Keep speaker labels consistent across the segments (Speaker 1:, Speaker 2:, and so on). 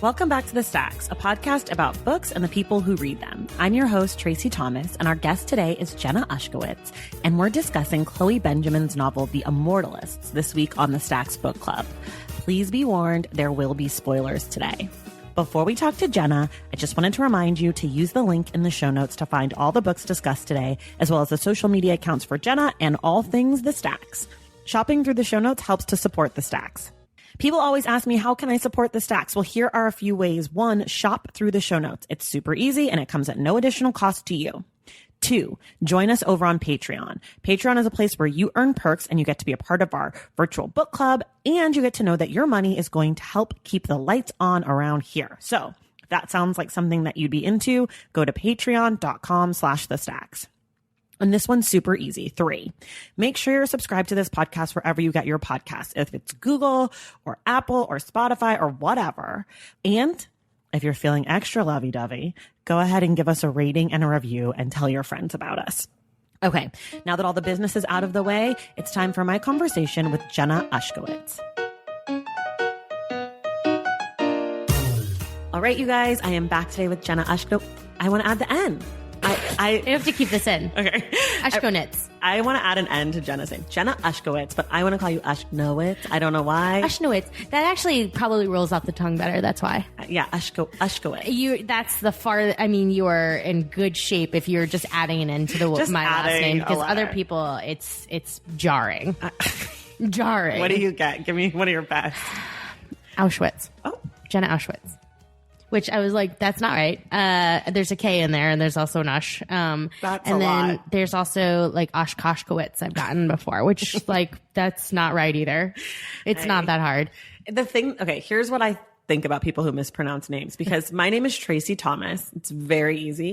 Speaker 1: Welcome back to The Stacks, a podcast about books and the people who read them. I'm your host, Tracy Thomas, and our guest today is Jenna Ushkowitz, and we're discussing Chloe Benjamin's novel, The Immortalists, this week on The Stacks Book Club. Please be warned, there will be spoilers today. Before we talk to Jenna, I just wanted to remind you to use the link in the show notes to find all the books discussed today, as well as the social media accounts for Jenna and all things The Stacks. Shopping through the show notes helps to support The Stacks. People always ask me, how can I support The Stacks? Well, here are a few ways. 1, shop through the show notes. It's super easy and it comes at no additional cost to you. 2, join us over on Patreon. Patreon is a place where you earn perks and you get to be a part of our virtual book club, and you get to know that your money is going to help keep the lights on around here. So if that sounds like something that you'd be into, go to patreon.com/thestacks. And this one's super easy. 3, make sure you're subscribed to this podcast wherever you get your podcasts, if it's Google or Apple or Spotify or whatever. And if you're feeling extra lovey-dovey, go ahead and give us a rating and a review and tell your friends about us. Okay, now that all the business is out of the way, it's time for my conversation with Jenna Ushkowitz. All right, you guys, I am back today with Jenna Ushkowitz. I want to add the N.
Speaker 2: You have to keep this in.
Speaker 1: Okay.
Speaker 2: Ushkowitz.
Speaker 1: I want to add an N to Jenna's name. Jenna Ushkowitz, but I want to call you Ushkowitz. I don't know why.
Speaker 2: Ushkowitz. That actually probably rolls off the tongue better. That's why.
Speaker 1: Yeah, Ushkowitz.
Speaker 2: That's the far. I mean, you are in good shape if you're just adding an N to my last name, because other people, it's jarring. Jarring.
Speaker 1: What do you get? Give me one of your best.
Speaker 2: Auschwitz.
Speaker 1: Oh,
Speaker 2: Jenna Auschwitz. Which I was like, that's not right. There's a K in there, and there's also an Ush.
Speaker 1: That's
Speaker 2: and
Speaker 1: a
Speaker 2: then
Speaker 1: lot.
Speaker 2: there's also like Oshkoshkowitz I've gotten before, which like that's not right either. It's not that hard.
Speaker 1: The thing, okay, here's what I think about people who mispronounce names, because my name is Tracy Thomas. It's very easy.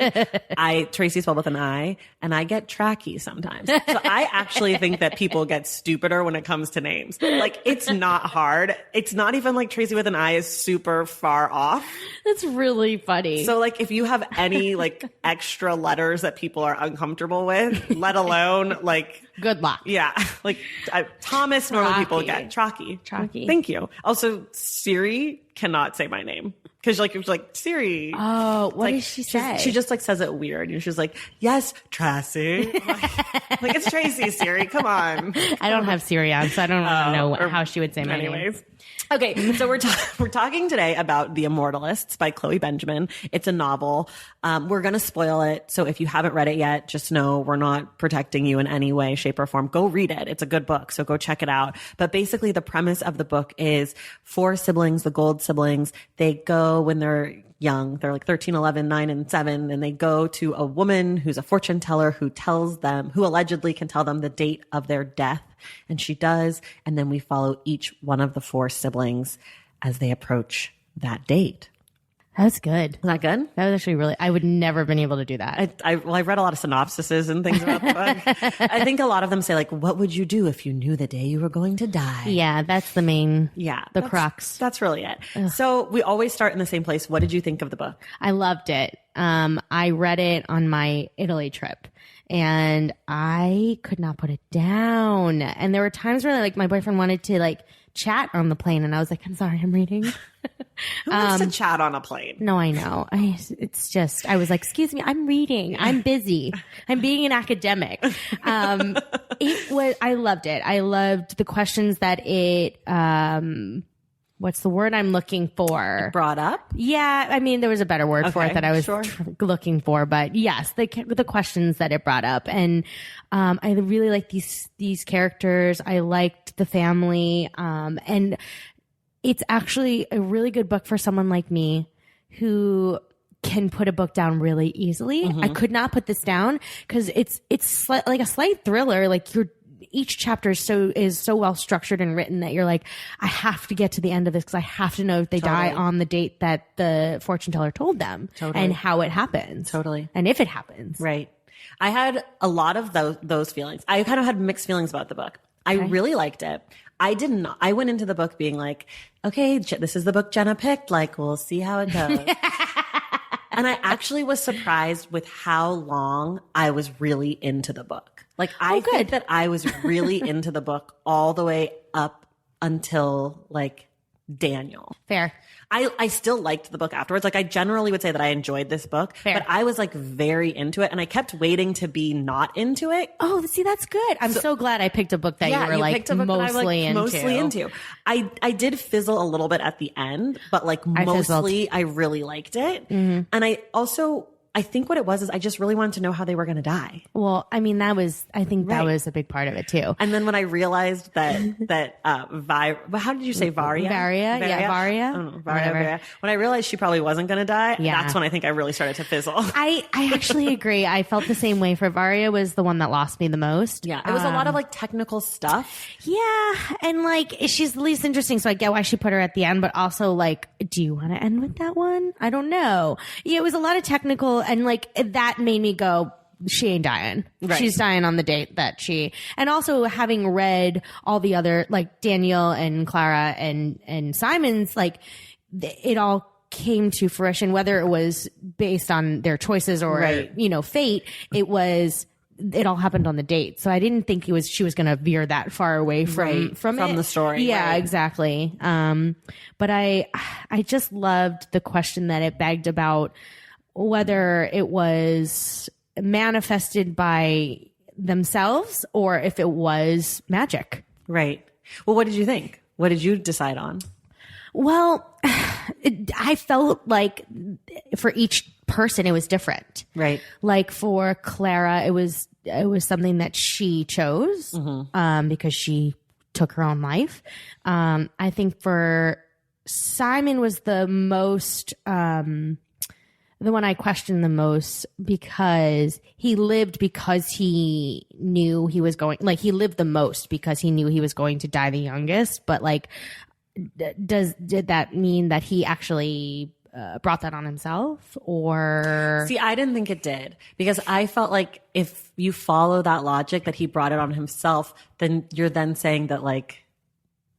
Speaker 1: Tracy spelled with an I, and I get tracky sometimes. So I actually think that people get stupider when it comes to names. Like, it's not hard. It's not even like Tracy with an I is super far off.
Speaker 2: That's really funny.
Speaker 1: So like, if you have any like extra letters that people are uncomfortable with, let alone like,
Speaker 2: good luck.
Speaker 1: yeah, like Thomas, normally people get Chalky. Thank you. Also, Siri cannot say my name, because like it was like, Siri.
Speaker 2: Oh, what does she say?
Speaker 1: She just like says it weird. And she's like, yes, Tracy. Like, it's Tracy, Siri. Come on.
Speaker 2: I don't have Siri on, so I don't know how she would say my name.
Speaker 1: Okay, so we're talking today about The Immortalists by Chloe Benjamin. It's a novel. We're going to spoil it. So if you haven't read it yet, just know we're not protecting you in any way, shape, or form. Go read it. It's a good book, so go check it out. But basically, the premise of the book is 4 siblings, the Gold siblings. They go when they're young. They're like 13, 11, 9, and 7. And they go to a woman who's a fortune teller who allegedly can tell them the date of their death. And she does. And then we follow each one of the 4 siblings as they approach that date.
Speaker 2: That was good.
Speaker 1: Isn't that good?
Speaker 2: That was actually really, I would never have been able to do that.
Speaker 1: I read a lot of synopsises and things about the book. I think a lot of them say like, what would you do if you knew the day you were going to die?
Speaker 2: Yeah, that's the main, the crux.
Speaker 1: That's really it. Ugh. So we always start in the same place. What did you think of the book?
Speaker 2: I loved it. I read it on my Italy trip, and I could not put it down. And there were times where like my boyfriend wanted to like chat on the plane, and I was like, I'm sorry, I'm reading.
Speaker 1: Who wants to chat on a plane?
Speaker 2: No, I know. I was like, excuse me, I'm reading. I'm busy. I'm being an academic. I loved it. I loved the questions that it, what's the word I'm looking for?
Speaker 1: Brought up?
Speaker 2: Yeah. I mean, there was a better word for it that I was looking for, but yes, the questions that it brought up. And, I really liked these characters. I liked the family. And it's actually a really good book for someone like me who can put a book down really easily. Mm-hmm. I could not put this down because it's like a slight thriller. Like each chapter is so well structured and written that you're like, I have to get to the end of this because I have to know if they die on the date that the fortune teller told them and how it happens.
Speaker 1: Totally.
Speaker 2: And if it happens.
Speaker 1: Right. I had a lot of those feelings. I kind of had mixed feelings about the book. I really liked it. I went into the book being like, okay, this is the book Jenna picked. Like, we'll see how it goes. And I actually was surprised with how long I was really into the book. Like, I think that I was really into the book all the way up until like Daniel.
Speaker 2: Fair.
Speaker 1: I still liked the book afterwards. Like I generally would say that I enjoyed this book, but I was like very into it and I kept waiting to be not into it.
Speaker 2: Oh, see, that's good. I'm so glad I picked a book that you were like mostly into.
Speaker 1: I did fizzle a little bit at the end, but like mostly I really liked it. Mm-hmm. And I think what it was is I just really wanted to know how they were going to die.
Speaker 2: Well, I mean, that was a big part of it too.
Speaker 1: And then when I realized that how did you say Varia?
Speaker 2: Varia. Yeah, Varia.
Speaker 1: I don't know, Varia. When I realized she probably wasn't going to die, that's when I think I really started to fizzle.
Speaker 2: I actually agree. I felt the same way. For Varia was the one that lost me the most.
Speaker 1: Yeah, it was a lot of like technical stuff.
Speaker 2: Yeah, and like she's the least interesting, so I get why she put her at the end. But also, like, do you want to end with that one? I don't know. Yeah, it was a lot of technical. And like that made me go, she ain't dying. Right. She's dying on the date and also having read all the other, like Daniel and Clara and Simon's, like it all came to fruition, whether it was based on their choices or, fate, it all happened on the date. So I didn't think she was going to veer that far away from
Speaker 1: the story.
Speaker 2: Yeah, exactly. But I just loved the question that it begged about whether it was manifested by themselves or if it was magic.
Speaker 1: Right. Well, what did you think? What did you decide on?
Speaker 2: Well, I felt like for each person it was different.
Speaker 1: Right.
Speaker 2: Like for Clara, it was something that she chose because she took her own life. I think for Simon was the most the one I questioned the most because he lived because he knew he was going, like he lived the most because he knew he was going to die the youngest. But like, did that mean that he actually brought that on himself or?
Speaker 1: See, I didn't think it did because I felt like if you follow that logic that he brought it on himself, then you're then saying that like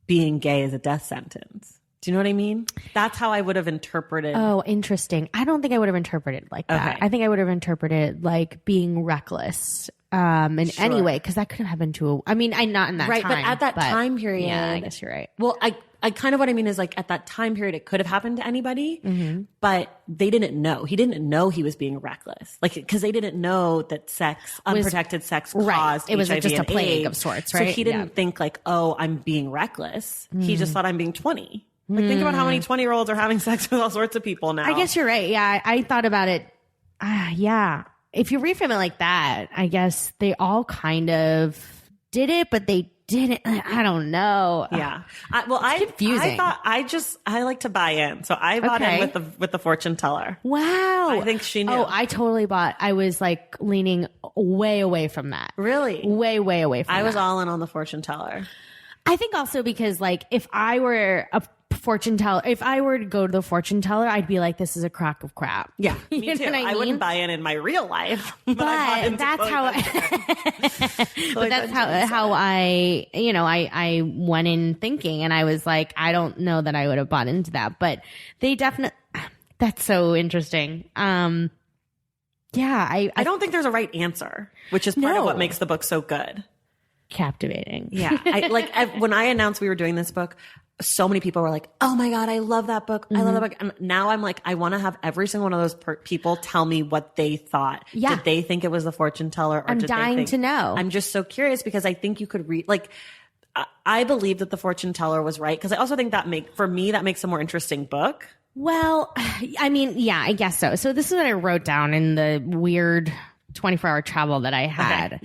Speaker 1: being gay is a death sentence. Do you know what I mean? That's how I would have interpreted.
Speaker 2: Oh, interesting. I don't think I would have interpreted like that. Okay. I think I would have interpreted like being reckless in any way, because that could have happened to not in that
Speaker 1: right,
Speaker 2: time.
Speaker 1: But at that time period.
Speaker 2: Yeah, I guess you're right.
Speaker 1: Well, I kind of what I mean is like at that time period, it could have happened to anybody, but they didn't know. He didn't know he was being reckless. Like, because they didn't know that unprotected sex caused
Speaker 2: it was
Speaker 1: HIV
Speaker 2: just a plague
Speaker 1: AIDS.
Speaker 2: of sorts, right?
Speaker 1: So he didn't think like, oh, I'm being reckless. He just thought I'm being 20. Like, think about how many 20-year-olds are having sex with all sorts of people now.
Speaker 2: I guess you're right. Yeah, I thought about it. Yeah. If you reframe it like that, I guess they all kind of did it, but they didn't. I don't know.
Speaker 1: Yeah. It's confusing. I like to buy in. So I bought in with the fortune teller.
Speaker 2: Wow.
Speaker 1: I think she knew.
Speaker 2: Oh, I totally bought. I was like leaning way away from that.
Speaker 1: Really?
Speaker 2: Way, way away from that.
Speaker 1: I was all in on the fortune teller.
Speaker 2: I think also because like if I were a fortune teller, if I were to go to the fortune teller, I'd be like, this is a crock of crap.
Speaker 1: Yeah, me too. I wouldn't buy in my real life, but
Speaker 2: that's how I went in thinking, and I was like, I don't know that I would have bought into that, but they definitely. That's so interesting. I
Speaker 1: don't think there's a right answer, which is part of what makes the book so good.
Speaker 2: Captivating.
Speaker 1: Yeah. When I announced we were doing this book, so many people were like, oh my God, I love that book. I love that book. And now I'm like, I want to have every single one of those people tell me what they thought. Yeah. Did they think it was the fortune teller? Or
Speaker 2: I'm dying to know.
Speaker 1: I'm just so curious because I think you could read, like, I believe that the fortune teller was right. Cause I also think that makes a more interesting book.
Speaker 2: Well, I mean, yeah, I guess so. So this is what I wrote down in the weird 24-hour travel that I had.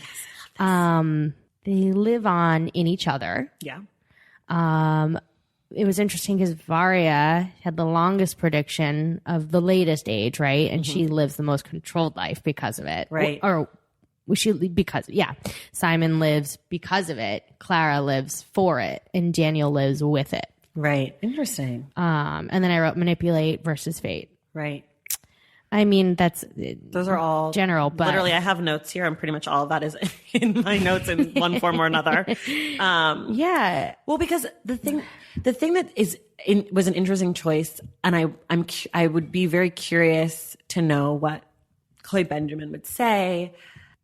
Speaker 2: Okay. They live on in each other.
Speaker 1: Yeah.
Speaker 2: It was interesting because Varia had the longest prediction of the latest age, right? And she lives the most controlled life because of it.
Speaker 1: Right.
Speaker 2: Simon lives because of it. Clara lives for it. And Daniel lives with it.
Speaker 1: Right. Interesting.
Speaker 2: And then I wrote manipulate versus fate.
Speaker 1: Right.
Speaker 2: I mean,
Speaker 1: those are all
Speaker 2: general, but
Speaker 1: literally I have notes here and pretty much all of that is in my notes in one form or another.
Speaker 2: Yeah.
Speaker 1: Well, because the thing that was an interesting choice, and I would be very curious to know what Chloe Benjamin would say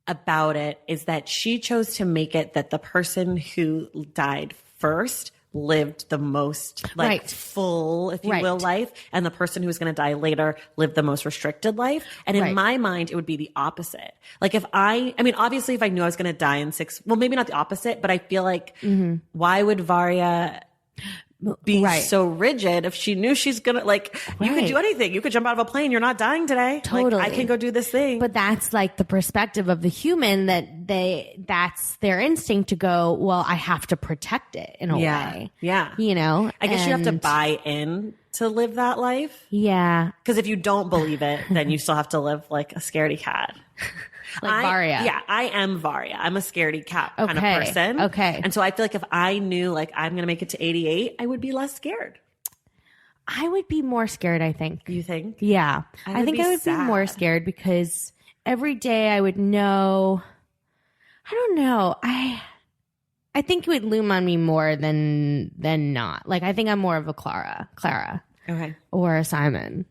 Speaker 1: about it, is that she chose to make it that the person who died first lived the most like full, if you will, life, and the person who was going to die later lived the most restricted life. And in my mind, it would be the opposite. Like if I mean, obviously if I knew I was going to die in well, maybe not the opposite, but I feel like why would Varya be so rigid if she knew she's gonna you could do anything. You could jump out of a plane. You're not dying today.
Speaker 2: Totally.
Speaker 1: Like, I can go do this thing.
Speaker 2: But that's like the perspective of the human that that's their instinct to go, well, I have to protect it in a way.
Speaker 1: Yeah.
Speaker 2: You know?
Speaker 1: I guess you have to buy in to live that life.
Speaker 2: Yeah.
Speaker 1: Because if you don't believe it, then you still have to live like a scaredy cat.
Speaker 2: Like Varya.
Speaker 1: Yeah, I am Varya. I'm a scaredy cat kind of person.
Speaker 2: Okay.
Speaker 1: And so I feel like if I knew like I'm going to make it to 88, I would be less scared.
Speaker 2: I would be more scared, I think.
Speaker 1: You think?
Speaker 2: Yeah. I think I would be more scared because every day I would know, I don't know. I think it would loom on me more than not. Like I think I'm more of a Clara.
Speaker 1: Okay.
Speaker 2: Or a Simon.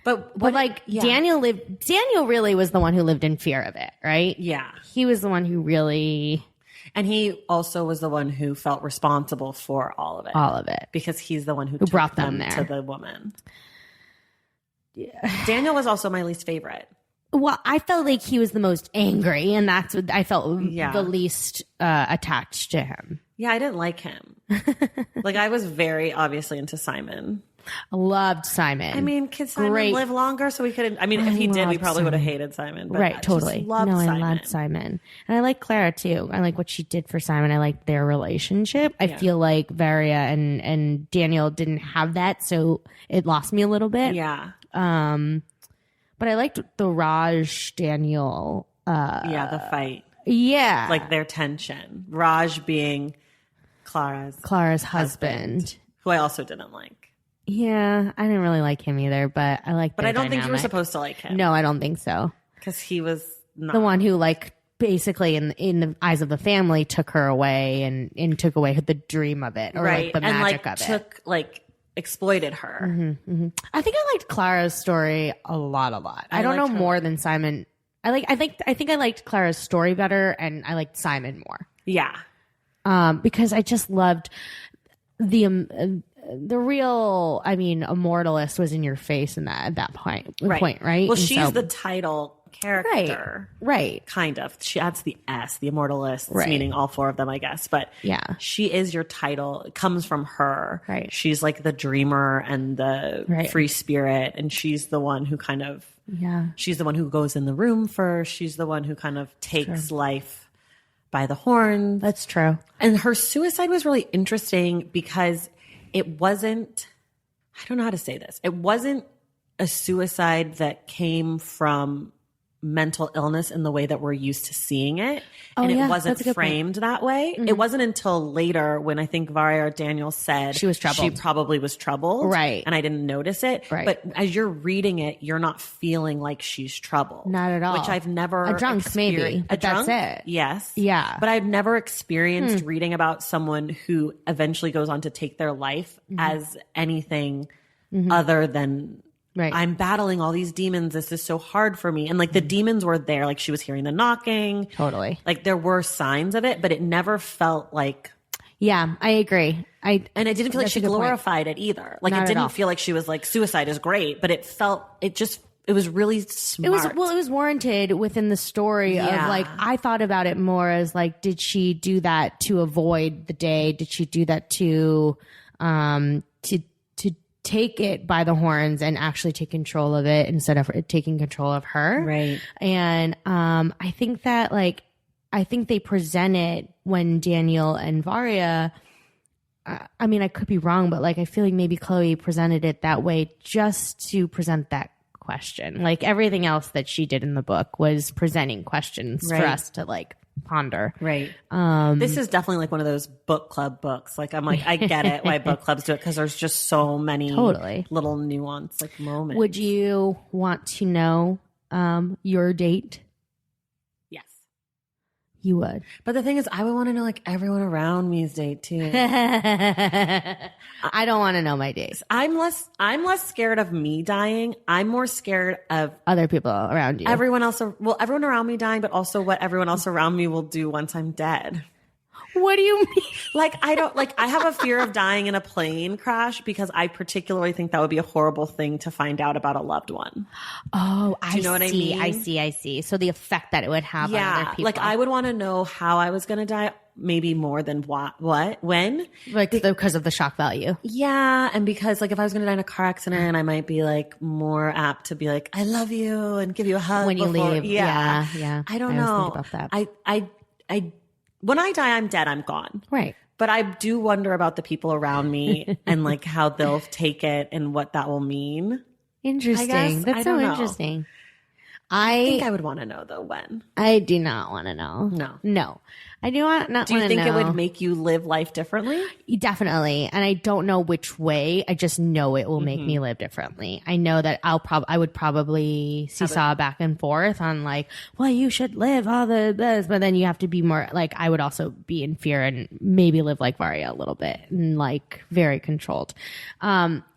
Speaker 1: But
Speaker 2: Daniel really was the one who lived in fear of it, right?
Speaker 1: Yeah.
Speaker 2: He was the one who really...
Speaker 1: And he also was the one who felt responsible for all of it.
Speaker 2: All of it.
Speaker 1: Because he's the one who
Speaker 2: brought them there
Speaker 1: to the woman. Yeah. Daniel was also my least favorite.
Speaker 2: Well, I felt like he was the most angry, and that's what I felt the least attached to him.
Speaker 1: Yeah, I didn't like him. Like, I was very obviously into Simon.
Speaker 2: I loved Simon.
Speaker 1: I mean, could Simon live longer so we couldn't? I mean, if he did, we probably would have hated Simon. But
Speaker 2: right, totally.
Speaker 1: I
Speaker 2: loved Simon. And I like Clara, too. I like what she did for Simon. I like their relationship. I feel like Varya and Daniel didn't have that, so it lost me a little bit.
Speaker 1: Yeah.
Speaker 2: But I liked the Raj Daniel.
Speaker 1: The fight.
Speaker 2: Yeah.
Speaker 1: Like their tension. Raj being Clara's
Speaker 2: husband.
Speaker 1: Who I also didn't like.
Speaker 2: Yeah, I didn't really like him either, but I liked.
Speaker 1: But I don't think you were supposed to like him.
Speaker 2: No, I don't think so.
Speaker 1: Because he was not
Speaker 2: the one who, like, basically in the eyes of the family, took her away and took away the dream of it, or like the magic of it.
Speaker 1: Exploited her.
Speaker 2: Mm-hmm, mm-hmm. I think I liked Clara's story a lot. I don't know more than Simon. I think I liked Clara's story better, and I liked Simon more.
Speaker 1: Yeah.
Speaker 2: Because I just loved the real, Immortalist was in your face in that at that point, right?
Speaker 1: Well, she's the title character,
Speaker 2: right?
Speaker 1: Kind of. She adds the S, the Immortalists, meaning all four of them, I guess. But
Speaker 2: yeah,
Speaker 1: she is your title. It comes from her.
Speaker 2: Right.
Speaker 1: She's like the dreamer and the free spirit, and she's the one who kind of she's the one who goes in the room first. She's the one who kind of takes life by the horns.
Speaker 2: That's true.
Speaker 1: And her suicide was really interesting because it wasn't, I don't know how to say this. It wasn't a suicide that came from mental illness in the way that we're used to seeing it. It wasn't framed that way. Mm-hmm. It wasn't until later when I think Varya or Daniel said
Speaker 2: she was troubled.
Speaker 1: She probably was troubled.
Speaker 2: Right.
Speaker 1: And I didn't notice it.
Speaker 2: Right.
Speaker 1: But as you're reading it, you're not feeling like she's troubled.
Speaker 2: Not at all.
Speaker 1: Which I've never
Speaker 2: a drunk maybe. But that's it.
Speaker 1: Yes.
Speaker 2: Yeah.
Speaker 1: But I've never experienced reading about someone who eventually goes on to take their life as anything other than I'm battling all these demons. This is so hard for me. And like the demons were there. Like she was hearing the knocking.
Speaker 2: Totally.
Speaker 1: Like there were signs of it, but it never felt like.
Speaker 2: Yeah, I agree.
Speaker 1: And it didn't feel like she glorified it either. Like
Speaker 2: Not
Speaker 1: it didn't feel like she was like suicide is great, but it was really smart.
Speaker 2: It was warranted within the story of like, I thought about it more as like, did she do that to avoid the day? Did she do that to take it by the horns and actually take control of it instead of it taking control of her?
Speaker 1: Right.
Speaker 2: And I think that I think they present it when Daniel and Varya, I could be wrong, but like I feel like maybe Chloe presented it that way just to present that question. Like everything else that she did in the book was presenting questions for us to like ponder.
Speaker 1: Right. This is definitely like one of those book club books. Like I'm like, I get it why book clubs do it because there's just so many little nuance like moments.
Speaker 2: Would you want to know your date?
Speaker 1: Yes.
Speaker 2: You would.
Speaker 1: But the thing is, I would want to know like everyone around me's date too.
Speaker 2: I don't want to know my date.
Speaker 1: I'm less scared of me dying. I'm more scared of
Speaker 2: other people around you.
Speaker 1: Everyone around me dying, but also what everyone else around me will do once I'm dead.
Speaker 2: What do you mean?
Speaker 1: Like, I have a fear of dying in a plane crash because I particularly think that would be a horrible thing to find out about a loved one.
Speaker 2: Oh,
Speaker 1: do you know what I mean?
Speaker 2: I see. So the effect that it would have on other people.
Speaker 1: Like I would want to know how I was going to die, maybe more than when.
Speaker 2: Like because of the shock value.
Speaker 1: Yeah. And because like if I was going to die in a car accident, I might be like more apt to be like, I love you and give you a hug
Speaker 2: when you leave. Yeah.
Speaker 1: I don't know.
Speaker 2: Think about that.
Speaker 1: I when I die, I'm dead. I'm gone.
Speaker 2: Right.
Speaker 1: But I do wonder about the people around me and like how they'll take it and what that will mean.
Speaker 2: Interesting. That's so interesting.
Speaker 1: I think I would want to know though when.
Speaker 2: I do not want to know. No. I do not want to know.
Speaker 1: Do you think it would make you live life differently?
Speaker 2: Definitely. And I don't know which way. I just know it will make me live differently. I know that I would probably seesaw back and forth on like, well, you should live all this, but then you have to be more like, I would also be in fear and maybe live like Varia a little bit and like very controlled. I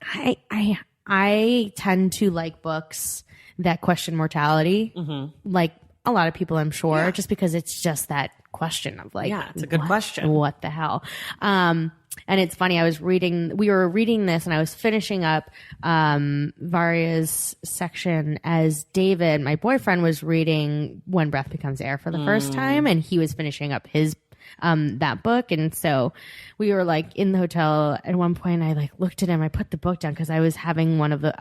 Speaker 2: tend to like books that question mortality, like a lot of people, I'm sure, just because it's just that question of like,
Speaker 1: it's a good question.
Speaker 2: What the hell? And it's funny. We were reading this and I was finishing up, Varia's section as David, my boyfriend, was reading When Breath Becomes Air for the first time. And he was finishing up his that book. And so we were like in the hotel at one point. I like looked at him. I put the book down because I was having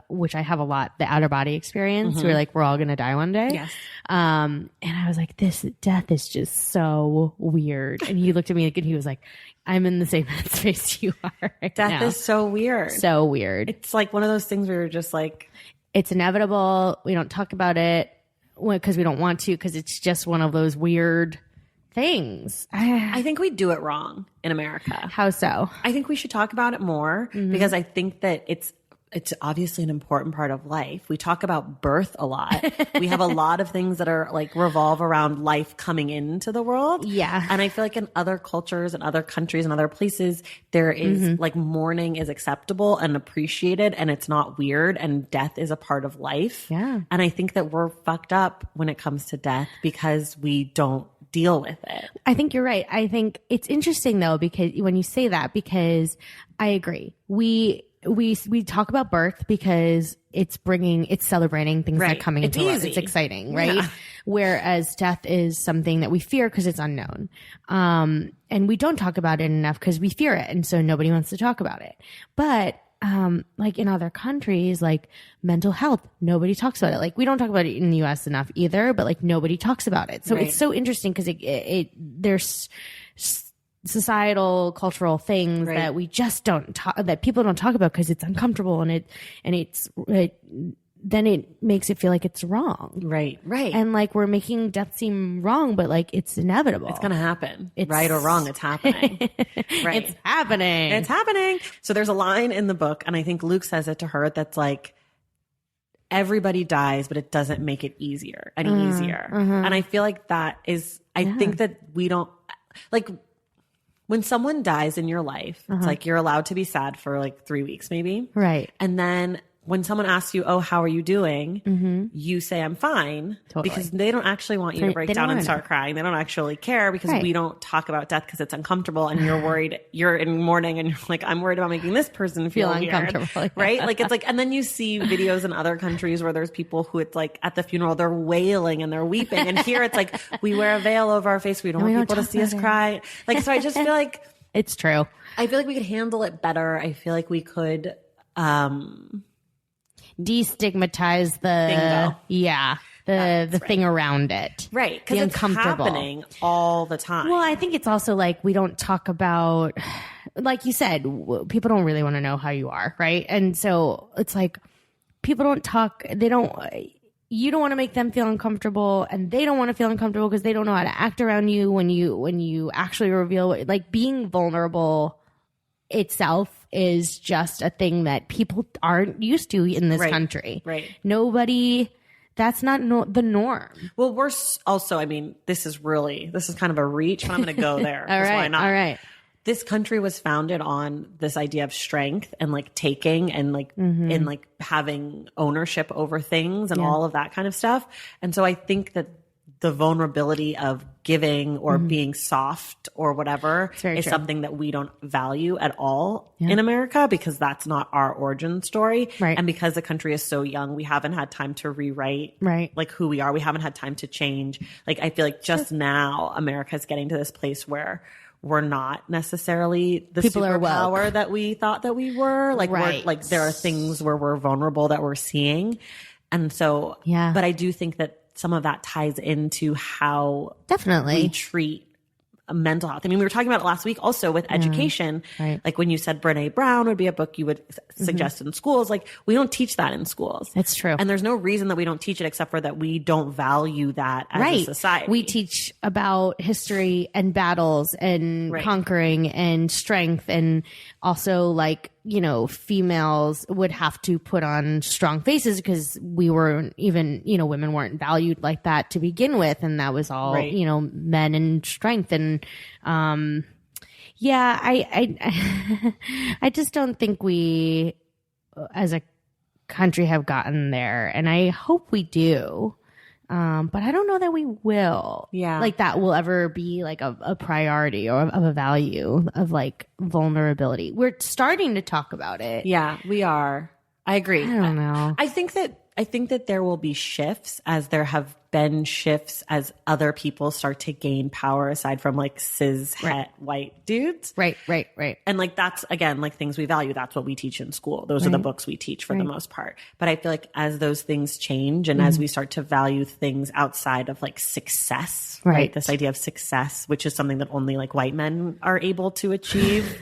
Speaker 2: which I have a lot, the outer body experience. We were like, we're all going to die one day.
Speaker 1: Yes.
Speaker 2: And I was like, this death is just so weird. And he looked at me and he was like, I'm in the same space you are right
Speaker 1: now. Death is so weird.
Speaker 2: So weird.
Speaker 1: It's like one of those things where you're just like,
Speaker 2: it's inevitable. We don't talk about it because we don't want to, because it's just one of those weird things.
Speaker 1: I think we do it wrong in America.
Speaker 2: How so?
Speaker 1: I think we should talk about it more because I think that it's obviously an important part of life. We talk about birth a lot. We have a lot of things that are like revolve around life coming into the world.
Speaker 2: Yeah.
Speaker 1: And I feel like in other cultures and other countries and other places, there is like mourning is acceptable and appreciated and it's not weird and death is a part of life.
Speaker 2: Yeah.
Speaker 1: And I think that we're fucked up when it comes to death because we don't deal with it.
Speaker 2: I think you're right. I think it's interesting though, because when you say that, because I agree. We talk about birth because it's celebrating things that are coming into the world. It's exciting, right? Yeah. Whereas death is something that we fear because it's unknown. And we don't talk about it enough because we fear it. And so nobody wants to talk about it. But like in other countries, like mental health, nobody talks about it. Like we don't talk about it in the US enough either, but like nobody talks about it. So it's so interesting because there's societal, cultural things that we just don't talk, that people don't talk about because it's uncomfortable then it makes it feel like it's wrong.
Speaker 1: Right.
Speaker 2: And like we're making death seem wrong, but like it's inevitable.
Speaker 1: It's going to happen. Right or wrong, it's happening. Right.
Speaker 2: It's happening.
Speaker 1: So there's a line in the book, and I think Luke says it to her that's like, everybody dies, but it doesn't make it easier. And I feel like that is, I think that we don't, like, when someone dies in your life, it's like you're allowed to be sad for like 3 weeks maybe.
Speaker 2: Right.
Speaker 1: And then when someone asks you, oh, how are you doing? You say, I'm fine. Totally. Because they don't actually want you to break down and start crying. They don't actually care because we don't talk about death because it's uncomfortable and you're worried. You're in mourning and you're like, I'm worried about making this person feel uncomfortable. Weird, right? Like it's like, and then you see videos in other countries where there's people who it's like at the funeral, they're wailing and they're weeping. And here it's like, we wear a veil over our face. We don't want people to see us cry. Like, so I just feel like
Speaker 2: it's true.
Speaker 1: I feel like we could handle it better. I feel like we could,
Speaker 2: destigmatize the thing around it.
Speaker 1: Right. Because it's happening all the time.
Speaker 2: Well, I think it's also like we don't talk about, like you said, people don't really want to know how you are. Right. And so it's like people don't talk, you don't want to make them feel uncomfortable and they don't want to feel uncomfortable because they don't know how to act around you when you actually reveal, like being vulnerable itself is just a thing that people aren't used to in this country.
Speaker 1: Right.
Speaker 2: Nobody, that's not the norm.
Speaker 1: Well, we're also, I mean, this is kind of a reach, but I'm going to go there.
Speaker 2: All right.
Speaker 1: Why not?
Speaker 2: All right.
Speaker 1: This country was founded on this idea of strength and like taking and like, and like having ownership over things and all of that kind of stuff. And so I think that the vulnerability of giving or being soft or whatever is something that we don't value at all in America, because that's not our origin story.
Speaker 2: Right.
Speaker 1: And because the country is so young, we haven't had time to rewrite like who we are. We haven't had time to change. Like, I feel like just now America is getting to this place where we're not necessarily the superpower that we thought that we were. Like, we're, like, there are things where we're vulnerable that we're seeing. And so, but I do think that some of that ties into how we treat mental health. I mean, we were talking about it last week also with education. Like when you said Brene Brown would be a book you would suggest in schools, like we don't teach that in schools.
Speaker 2: It's true.
Speaker 1: And there's no reason that we don't teach it except for that we don't value that as a society.
Speaker 2: We teach about history and battles and conquering and strength, and also like, you know, females would have to put on strong faces because we weren't even, you know, women weren't valued like that to begin with. And that was all, you know, men and strength. And, I just don't think we as a country have gotten there. And I hope we do. But I don't know that we will. Yeah. Like that will ever be like a priority or of a value of like vulnerability. We're starting to talk about it.
Speaker 1: Yeah, we are. I agree.
Speaker 2: I don't know.
Speaker 1: I think that there will be shifts, as there have been shifts as other people start to gain power aside from like cis white dudes.
Speaker 2: Right.
Speaker 1: And like, that's again, like things we value. That's what we teach in school. Those are the books we teach for the most part. But I feel like as those things change and as we start to value things outside of like success, right? This idea of success, which is something that only like white men are able to achieve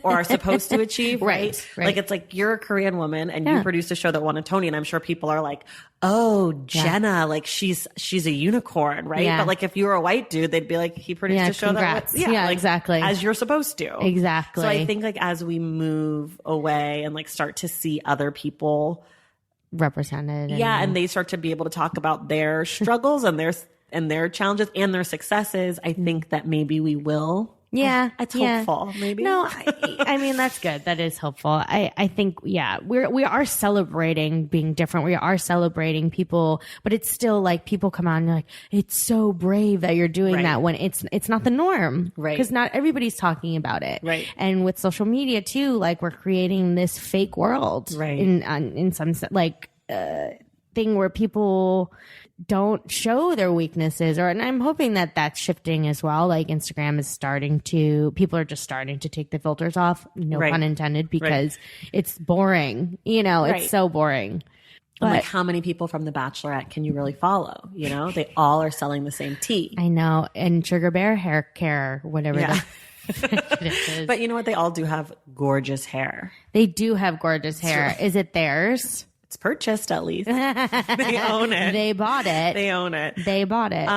Speaker 1: or are supposed to achieve. Right. Like, it's like, you're a Korean woman and you produced a show that won a Tony. And I'm sure people are like, oh, Jenna, like she's a unicorn, right? Yeah. But like if you were a white dude, they'd be like, he produced a show
Speaker 2: congrats.
Speaker 1: that
Speaker 2: like,
Speaker 1: exactly, as you're supposed to.
Speaker 2: Exactly.
Speaker 1: So I think like as we move away and like start to see other people
Speaker 2: represented,
Speaker 1: and they start to be able to talk about their struggles and their challenges and their successes, I think that maybe we will.
Speaker 2: Yeah.
Speaker 1: It's hopeful, maybe.
Speaker 2: No, I mean, that's good. That is hopeful. I think, we are celebrating being different. We are celebrating people, but it's still like people come on and you're like, it's so brave that you're doing that when it's not the norm. Right. Because not everybody's talking about it. Right. And with social media too, like we're creating this fake world. Right. In some like, thing where people don't show their weaknesses, and I'm hoping that that's shifting as well. Like Instagram is people are just starting to take the filters off, no pun intended, because it's boring. You know, it's so boring.
Speaker 1: But like, how many people from The Bachelorette can you really follow? You know, they all are selling the same tea.
Speaker 2: I know. And Sugar Bear hair care, whatever
Speaker 1: But you know what? They all do have gorgeous hair.
Speaker 2: They do have gorgeous hair. Is it theirs?
Speaker 1: It's purchased, at least. They own it.
Speaker 2: They bought it.
Speaker 1: They own it.
Speaker 2: They bought it.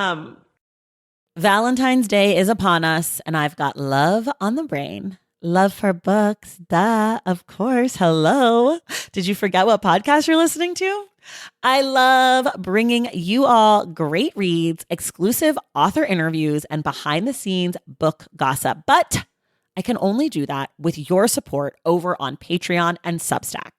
Speaker 1: Valentine's Day is upon us, and I've got love on the brain. Love for books. Duh, of course. Hello. Did you forget what podcast you're listening to? I love bringing you all great reads, exclusive author interviews, and behind the scenes book gossip. But I can only do that with your support over on Patreon and Substack.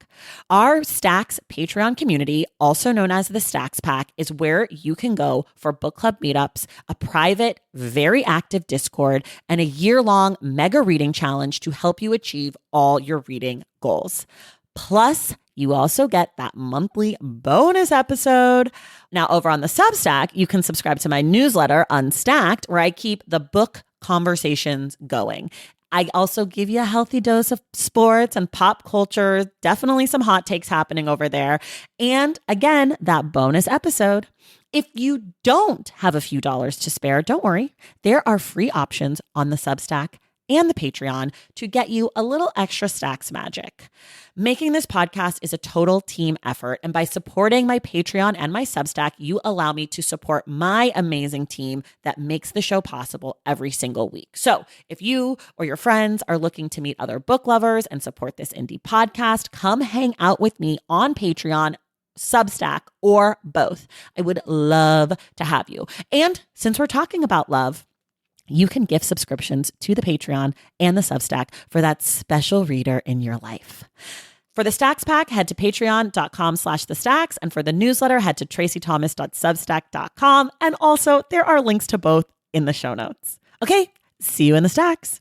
Speaker 1: Our Stacks Patreon community, also known as the Stacks Pack, is where you can go for book club meetups, a private, very active Discord, and a year-long mega reading challenge to help you achieve all your reading goals. Plus, you also get that monthly bonus episode. Now, over on the Substack, you can subscribe to my newsletter, Unstacked, where I keep the book conversations going. I also give you a healthy dose of sports and pop culture, definitely some hot takes happening over there. And again, that bonus episode. If you don't have a few dollars to spare, don't worry. There are free options on the Substack and the Patreon to get you a little extra Stacks magic. Making this podcast is a total team effort, and by supporting my Patreon and my Substack, you allow me to support my amazing team that makes the show possible every single week. So if you or your friends are looking to meet other book lovers and support this indie podcast, come hang out with me on Patreon, Substack, or both. I would love to have you. And since we're talking about love, you can gift subscriptions to the Patreon and the Substack for that special reader in your life. For the Stacks Pack, head to patreon.com/thestacks. And for the newsletter, head to tracythomas.substack.com. And also, there are links to both in the show notes. Okay, see you in the stacks.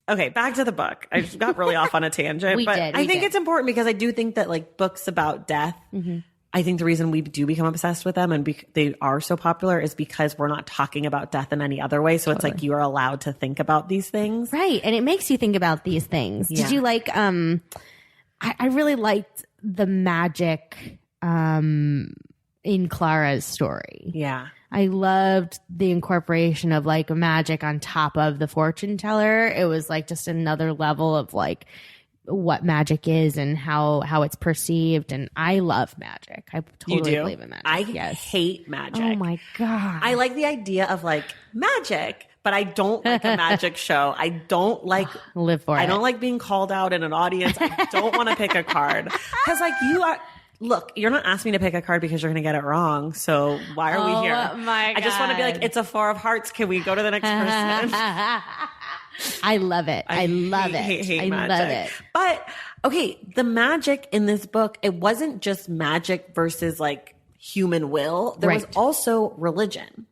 Speaker 1: Okay, back to the book. I just got really off on a tangent. I think it's important because I do think that like books about death, I think the reason we do become obsessed with them and they are so popular is because we're not talking about death in any other way. So it's like you are allowed to think about these things.
Speaker 2: Right. And it makes you think about these things. Yeah. Did you like, I really liked the magic in Clara's story.
Speaker 1: Yeah.
Speaker 2: I loved the incorporation of like magic on top of the fortune teller. It was like just another level of like what magic is and how it's perceived. And I love magic. I totally believe in magic.
Speaker 1: I hate magic.
Speaker 2: Oh my God.
Speaker 1: I like the idea of like magic, but I don't like a magic show. I don't like
Speaker 2: live for it.
Speaker 1: I don't like being called out in an audience. I don't want to pick a card because like look, you're not asking me to pick a card because you're going to get it wrong. So why are we here?
Speaker 2: My God.
Speaker 1: I just want to be like, it's a 4 of hearts. Can we go to the next person?
Speaker 2: I love it. I love it.
Speaker 1: I love it. But okay, the magic in this book, it wasn't just magic versus like human will. There was also religion.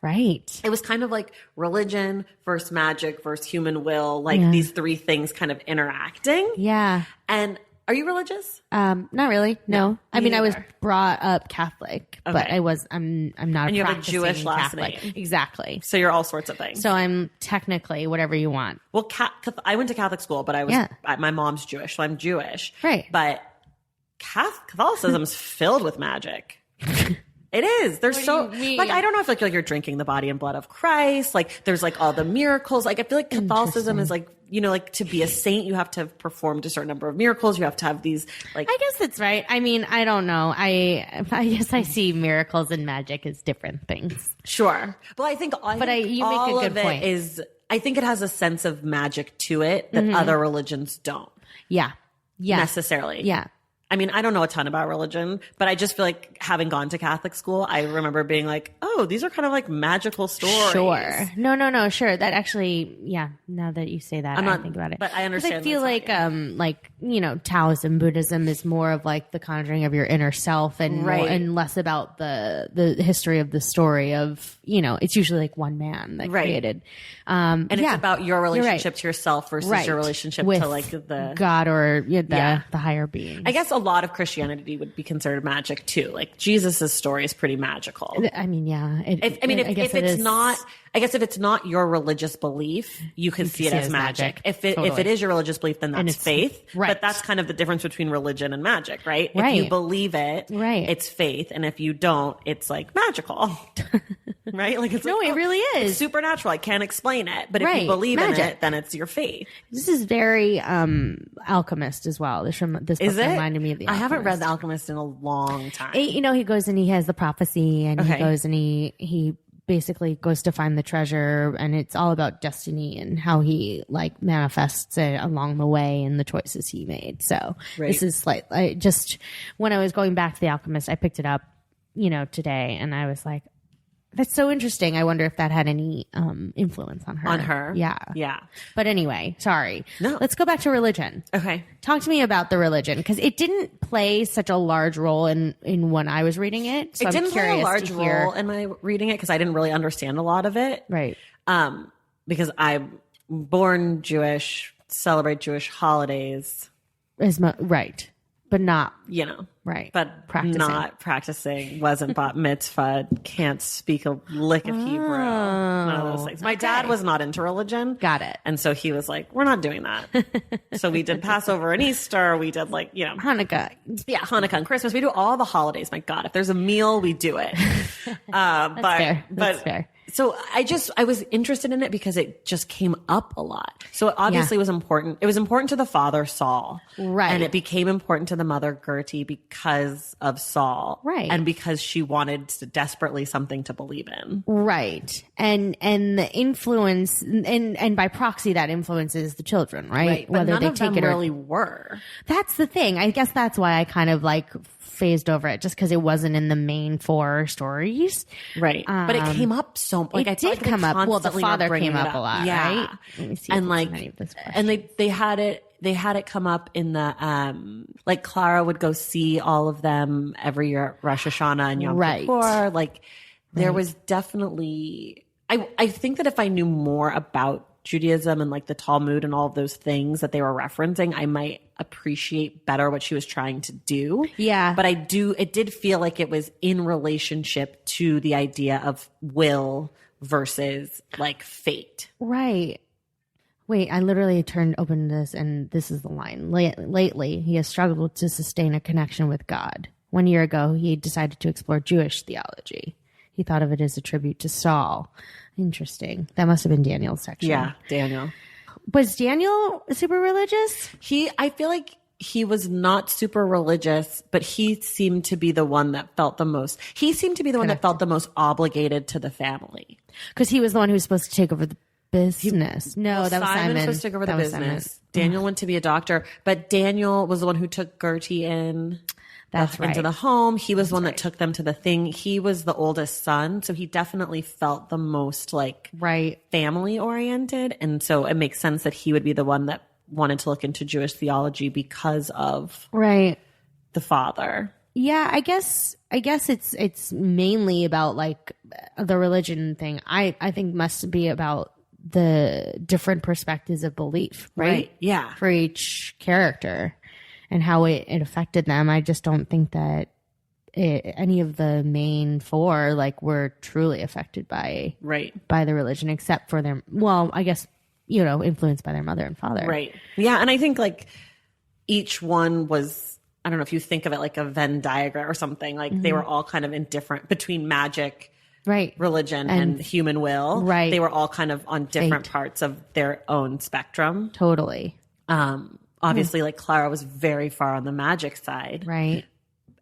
Speaker 2: Right.
Speaker 1: It was kind of like religion versus magic versus human will, like these 3 things kind of interacting.
Speaker 2: Yeah.
Speaker 1: And are you religious?
Speaker 2: Not really. No. I mean, I was brought up Catholic, but I'm not.
Speaker 1: And
Speaker 2: you
Speaker 1: have a Jewish last
Speaker 2: Catholic.
Speaker 1: name.
Speaker 2: Exactly.
Speaker 1: So you're all sorts of things.
Speaker 2: So I'm technically whatever you want.
Speaker 1: Well, I went to Catholic school, but my mom's Jewish, so I'm Jewish.
Speaker 2: Right.
Speaker 1: But Catholicism's filled with magic. It is. There's so like I don't know if like you're drinking the body and blood of Christ. Like there's like all the miracles. Like I feel like Catholicism is like, you know, like to be a saint, you have to have performed a certain number of miracles. You have to have these like.
Speaker 2: I guess that's right. I mean, I don't know. I guess I see miracles and magic as different things.
Speaker 1: Sure, but I think you make
Speaker 2: a good point.
Speaker 1: I think it has a sense of magic to it that other religions don't.
Speaker 2: Yeah. Yeah.
Speaker 1: Necessarily.
Speaker 2: Yeah.
Speaker 1: I mean, I don't know a ton about religion, but I just feel like having gone to Catholic school, I remember being like, oh, these are kind of like magical stories.
Speaker 2: Sure. No, sure. That actually, yeah, now that you say that, I think about it.
Speaker 1: But I understand.
Speaker 2: I feel like, you know, Taoism, Buddhism is more of like the conjuring of your inner self and and less about the history of the story of, you know, it's usually like one man that created.
Speaker 1: And it's about your relationship to yourself versus your relationship
Speaker 2: with
Speaker 1: to like the
Speaker 2: God or the higher being.
Speaker 1: I guess a lot of Christianity would be considered magic too. Like Jesus's story is pretty magical.
Speaker 2: I mean, yeah.
Speaker 1: If it's not your religious belief, you can see it as magic. If it is your religious belief, then that's faith. Right. But that's kind of the difference between religion and magic, right? If you believe it, it's faith. And if you don't, it's like magical. Right? Like it
Speaker 2: really is.
Speaker 1: It's supernatural. I can't explain it. But if you believe in it, then it's your faith.
Speaker 2: This is very Alchemist as well. This book reminded me of The Alchemist.
Speaker 1: I haven't read The Alchemist in a long time.
Speaker 2: You know, he goes and he has the prophecy and he goes and he basically goes to find the treasure, and it's all about destiny and how he like manifests it along the way and the choices he made. So this is like, just when I was going back to The Alchemist, I picked it up, you know, today, and I was like, that's so interesting. I wonder if that had any influence on her.
Speaker 1: On her?
Speaker 2: Yeah.
Speaker 1: Yeah.
Speaker 2: But anyway, sorry.
Speaker 1: No.
Speaker 2: Let's go back to religion.
Speaker 1: Okay.
Speaker 2: Talk to me about the religion, because it didn't play such a large role in when I was reading it. So
Speaker 1: it didn't play a large role in my reading it because I didn't really understand a lot of it.
Speaker 2: Right.
Speaker 1: Because I'm born Jewish, celebrate Jewish holidays.
Speaker 2: Right. But not,
Speaker 1: you know,
Speaker 2: right.
Speaker 1: But not practicing, wasn't bat mitzvah, can't speak a lick of Hebrew. None of those things. My dad was not into religion.
Speaker 2: Got it.
Speaker 1: And so he was like, we're not doing that. So we did Passover and Easter. We did like, you know,
Speaker 2: Hanukkah.
Speaker 1: Yeah, Hanukkah and Christmas. We do all the holidays. My God, if there's a meal, we do it.
Speaker 2: That's fair.
Speaker 1: So I was interested in it because it just came up a lot. So it obviously was important. It was important to the father, Saul.
Speaker 2: Right.
Speaker 1: And it became important to the mother, Gertie, because of Saul.
Speaker 2: Right.
Speaker 1: And because she wanted desperately something to believe in.
Speaker 2: Right. And the influence, and by proxy, that influences the children, right?
Speaker 1: Right. But none of them really were.
Speaker 2: That's the thing. I guess that's why I kind of like phased over it, just because it wasn't in the main 4 stories.
Speaker 1: Right. But it came up so like
Speaker 2: it did come up. Well, the father came up a lot, right?
Speaker 1: Let me see. And like, and they they had it come up in the, like Clara would go see all of them every year at Rosh Hashanah and Yom Kippur. Like there was definitely, I think that if I knew more about Judaism and like the Talmud and all of those things that they were referencing, I might appreciate better what she was trying to do.
Speaker 2: Yeah.
Speaker 1: But it did feel like it was in relationship to the idea of will versus like fate.
Speaker 2: Right. Wait, I literally opened this and this is the line. Lately, he has struggled to sustain a connection with God. 1 year ago, he decided to explore Jewish theology. He thought of it as a tribute to Saul. Interesting. That must have been Daniel's section.
Speaker 1: Yeah, Daniel.
Speaker 2: Was Daniel super religious?
Speaker 1: I feel like he was not super religious, but he seemed to be the one that felt the most. He seemed to be the one that felt the most obligated to the family.
Speaker 2: Because he was the one who was supposed to take over the business. No, that was Simon.
Speaker 1: Simon was supposed to take over the business. Daniel went to be a doctor, but Daniel was the one who took Gertie in.
Speaker 2: That's right.
Speaker 1: Into the home. He was the one that took them to the thing. He was the oldest son, so he definitely felt the most like family oriented. And so it makes sense that he would be the one that wanted to look into Jewish theology because of the father.
Speaker 2: Yeah, I guess it's mainly about like the religion thing. I think must be about the different perspectives of belief, right?
Speaker 1: Yeah.
Speaker 2: For each character. And how it affected them. I just don't think that any of the main four like were truly affected by the religion, except for their, well, I guess, influenced by their mother and father.
Speaker 1: Right. Yeah. And I think like each one was, I don't know if you think of it like a Venn diagram or something, like they were all kind of indifferent between magic, religion and human will.
Speaker 2: Right.
Speaker 1: They were all kind of on different parts of their own spectrum.
Speaker 2: Totally.
Speaker 1: Obviously, like Clara was very far on the magic side.
Speaker 2: Right.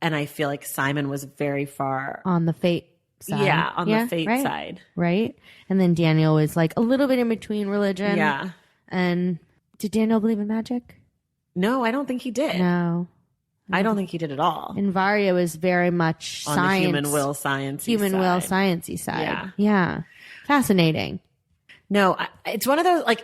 Speaker 1: And I feel like Simon was very far
Speaker 2: on the fate side.
Speaker 1: Yeah, on the fate side.
Speaker 2: Right. And then Daniel was like a little bit in between religion.
Speaker 1: Yeah.
Speaker 2: And did Daniel believe in magic?
Speaker 1: No, I don't think he did.
Speaker 2: No.
Speaker 1: I don't think he did at all.
Speaker 2: And Varya was very much
Speaker 1: on
Speaker 2: science.
Speaker 1: The human will
Speaker 2: sciencey side. Yeah. Fascinating.
Speaker 1: No, it's one of those, like,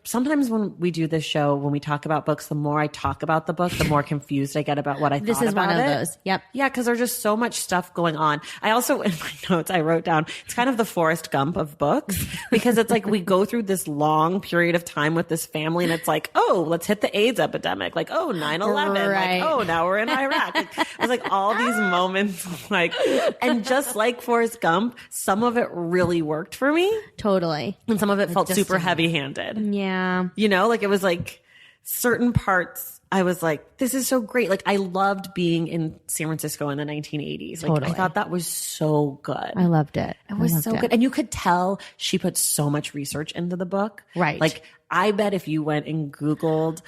Speaker 1: sometimes when we do this show, when we talk about books, the more I talk about the book, the more confused I get about what I thought about it.
Speaker 2: This is one of those. Yep.
Speaker 1: Yeah, because there's just so much stuff going on. I also, in my notes, I wrote down, it's kind of the Forrest Gump of books, because it's like we go through this long period of time with this family, and it's like, oh, let's hit the AIDS epidemic. Like, oh, 9/11. Like, oh, now we're in Iraq. Like, it was like all these moments, like, and just like Forrest Gump, some of it really worked for me.
Speaker 2: Totally.
Speaker 1: And some of it felt super heavy-handed.
Speaker 2: Yeah.
Speaker 1: Like it was like certain parts I was like, this is so great. Like I loved being in San Francisco in the 1980s. Like I thought that was so good.
Speaker 2: I loved it.
Speaker 1: It was so good. And you could tell she put so much research into the book.
Speaker 2: Right.
Speaker 1: Like I bet if you went and Googled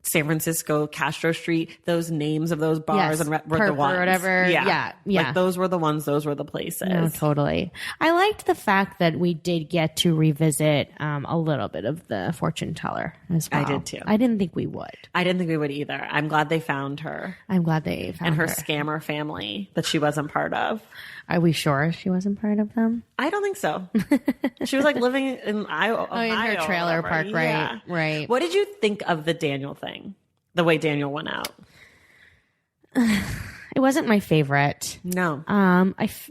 Speaker 1: San Francisco, Castro Street, those names of those bars and were the ones.
Speaker 2: Or whatever. Yeah.
Speaker 1: Like those were the ones, those were the places.
Speaker 2: No, totally. I liked the fact that we did get to revisit a little bit of the fortune teller as well.
Speaker 1: I did too.
Speaker 2: I didn't think we would.
Speaker 1: I didn't think we would either. I'm glad they found her.
Speaker 2: I'm glad they found her.
Speaker 1: And her scammer family that she wasn't part of.
Speaker 2: Are we sure she wasn't part of them?
Speaker 1: I don't think so. She was like living in Ohio.
Speaker 2: In her trailer park, right?
Speaker 1: Yeah.
Speaker 2: Right.
Speaker 1: What did you think of the Daniel thing? The way Daniel went out?
Speaker 2: It wasn't my favorite.
Speaker 1: No.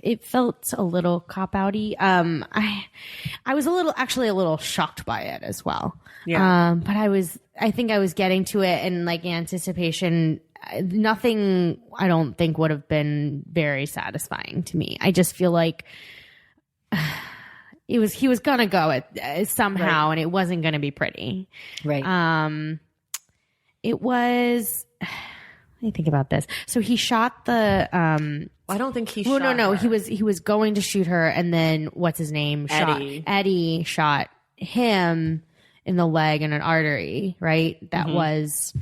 Speaker 2: It felt a little cop-outy. I was a little shocked by it as well.
Speaker 1: Yeah.
Speaker 2: But I think I was getting to it in like anticipation. Nothing I don't think would have been very satisfying to me. I just feel like he was gonna go it somehow, and it wasn't gonna be pretty.
Speaker 1: Right.
Speaker 2: It was. Let me think about this. So he shot the.
Speaker 1: I don't think he. Shot
Speaker 2: No.
Speaker 1: her.
Speaker 2: He was going to shoot her, and then what's his name? Eddie shot him in the leg and an artery. Right. That was.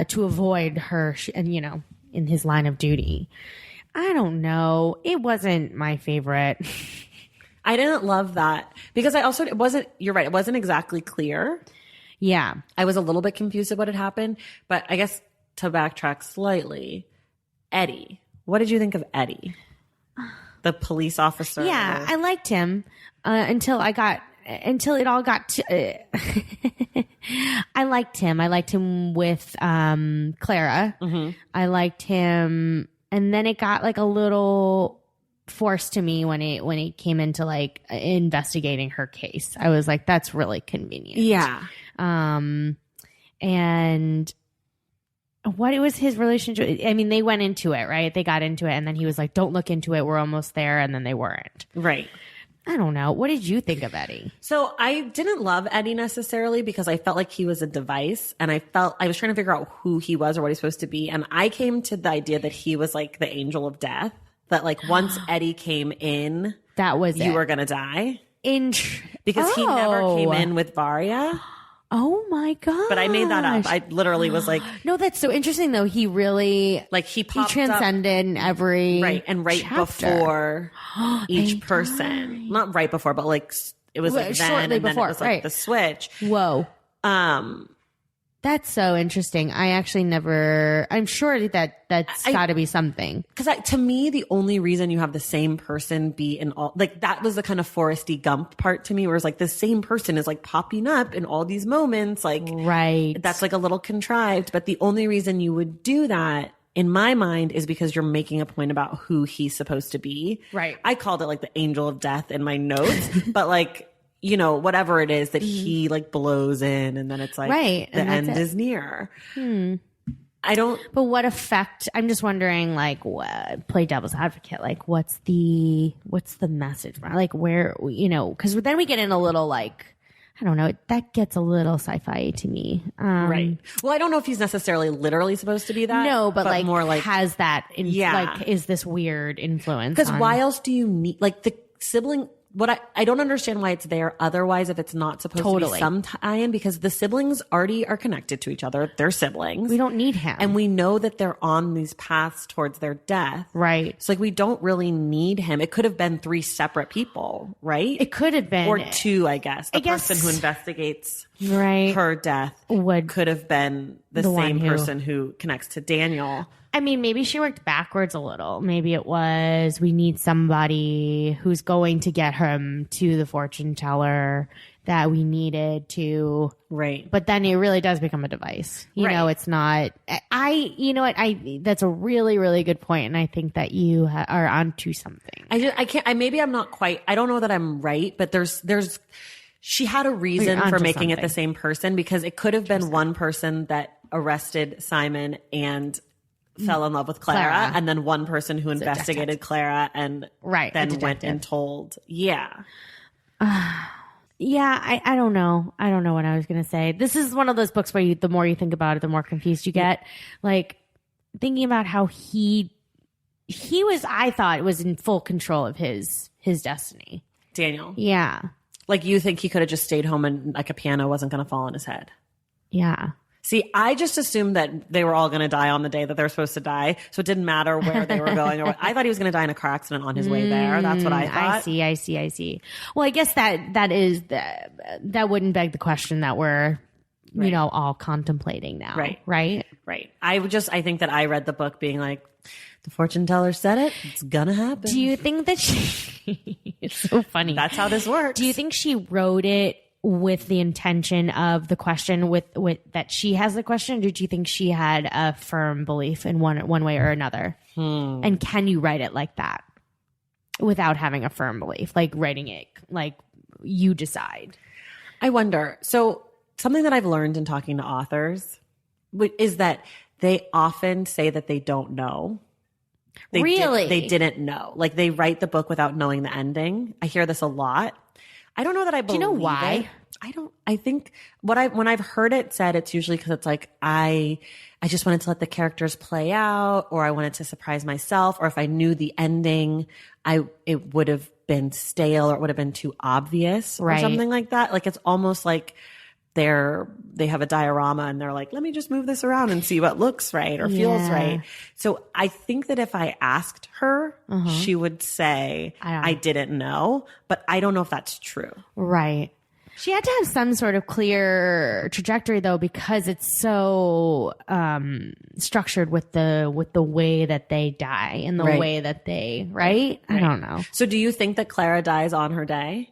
Speaker 2: To avoid her, in his line of duty. I don't know. It wasn't my favorite.
Speaker 1: I didn't love that because you're right. It wasn't exactly clear.
Speaker 2: Yeah.
Speaker 1: I was a little bit confused at what had happened, but I guess to backtrack slightly, Eddie, what did you think of Eddie? The police officer?
Speaker 2: Yeah, I liked him until I got until it all got to, I liked him. I liked him with Clara. Mm-hmm. I liked him. And then it got like a little forced to me when it came into like investigating her case. I was like, that's really convenient.
Speaker 1: Yeah.
Speaker 2: And what it was his relationship. I mean, they went into it, right? They got into it, and then he was like, don't look into it. We're almost there. And then they weren't.
Speaker 1: Right.
Speaker 2: I don't know. What did you think of Eddie?
Speaker 1: So I didn't love Eddie necessarily because I felt like he was a device, and I was trying to figure out who he was or what he's supposed to be. And I came to the idea that he was like the angel of death, that like once Eddie came in,
Speaker 2: that was
Speaker 1: you were going to die. Because he never came in with Varya.
Speaker 2: Oh my God.
Speaker 1: But I made that up. I literally was like,
Speaker 2: no, that's so interesting though. He really,
Speaker 1: like he
Speaker 2: transcended in every
Speaker 1: chapter. Before each person, not right before, but like it was like then, and before, then it was like the switch.
Speaker 2: Whoa. That's so interesting. I actually never, I'm sure that's got to be something.
Speaker 1: Because to me, the only reason you have the same person be in all, like that was the kind of Forresty Gump part to me, where it's like the same person is like popping up in all these moments. Like,
Speaker 2: right.
Speaker 1: That's like a little contrived. But the only reason you would do that in my mind is because you're making a point about who he's supposed to be.
Speaker 2: Right.
Speaker 1: I called it like the angel of death in my notes, but like, you know, whatever it is that he like blows in, and then it's like the end is near. But
Speaker 2: what effect? I'm just wondering, like, what, play devil's advocate, like what's the message? Like where, you know, because then we get in a little like, I don't know, that gets a little sci-fi to me.
Speaker 1: Right. Well, I don't know if he's necessarily literally supposed to be that.
Speaker 2: No, but like
Speaker 1: more like
Speaker 2: has that, like is this weird influence?
Speaker 1: Because why else do you need, like the sibling, what I don't understand why it's there otherwise if it's not supposed to be some tie-in, because the siblings already are connected to each other. They're siblings.
Speaker 2: We don't need him.
Speaker 1: And we know that they're on these paths towards their death.
Speaker 2: Right.
Speaker 1: It's like we don't really need him. It could have been 3 separate people, right?
Speaker 2: It could have been.
Speaker 1: Or 2, I guess. The person who investigates her death could have been the same person who connects to Daniel.
Speaker 2: I mean, maybe she worked backwards a little. Maybe it was, we need somebody who's going to get him to the fortune teller that we needed to.
Speaker 1: Right.
Speaker 2: But then it really does become a device. You know, it's not, you know what? That's a really, really good point. And I think that you are onto something.
Speaker 1: Maybe I'm not quite, I don't know that I'm right, but she had a reason for making it the same person, because it could have been one person that arrested Simon and fell in love with Clara, and then one person who investigated Clara and then went and told. Yeah.
Speaker 2: Yeah, I don't know. I don't know what I was going to say. This is one of those books where the more you think about it, the more confused you get. Like thinking about how he was, I thought, was in full control of his destiny.
Speaker 1: Daniel.
Speaker 2: Yeah.
Speaker 1: Like you think he could have just stayed home and like a piano wasn't going to fall on his head.
Speaker 2: Yeah.
Speaker 1: See, I just assumed that they were all going to die on the day that they were supposed to die. So it didn't matter where they were going. I thought he was going to die in a car accident on his way there. That's what I thought.
Speaker 2: I see. Well, I guess that wouldn't beg the question that we're, you know, all contemplating now. Right.
Speaker 1: I think that I read the book being like, the fortune teller said it. It's gonna happen.
Speaker 2: Do you think that it's so funny.
Speaker 1: That's how this works.
Speaker 2: Do you think she wrote it with the intention of the question with that she has the question, or did you think she had a firm belief in one way or another? And can you write it like that without having a firm belief, like writing it like you decide?
Speaker 1: I wonder. So something that I've learned in talking to authors is that they often say that they don't know. They didn't know. Like they write the book without knowing the ending. I hear this a lot. I don't know that I believe.
Speaker 2: Do you know why?
Speaker 1: I think when I've heard it said, it's usually because it's like, I just wanted to let the characters play out, or I wanted to surprise myself, or if I knew the ending, it would have been stale, or it would have been too obvious, or something like that. Like it's almost like they have a diorama and they're like, let me just move this around and see what looks right or feels right. So I think that if I asked her, she would say, I didn't know, but I don't know if that's true.
Speaker 2: Right. She had to have some sort of clear trajectory though, because it's so structured with the way that they die and the way that they, I don't know.
Speaker 1: So do you think that Clara dies on her day?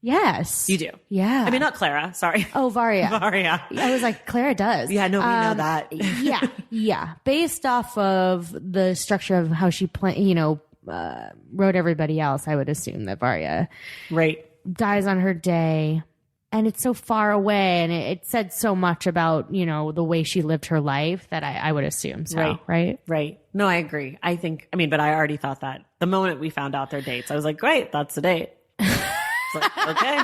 Speaker 2: Yes.
Speaker 1: You do.
Speaker 2: Yeah.
Speaker 1: I mean, not Clara. Sorry.
Speaker 2: Oh, Varya.
Speaker 1: Varya.
Speaker 2: I was like, Clara does.
Speaker 1: Yeah, no, we know that.
Speaker 2: Yeah. Based off of the structure of how she wrote everybody else, I would assume that Varya dies on her day. And it's so far away, and it said so much about, the way she lived her life that I would assume so, right?
Speaker 1: Right. No, I agree. But I already thought that. The moment we found out their dates, I was like, great, that's the date. Like, okay.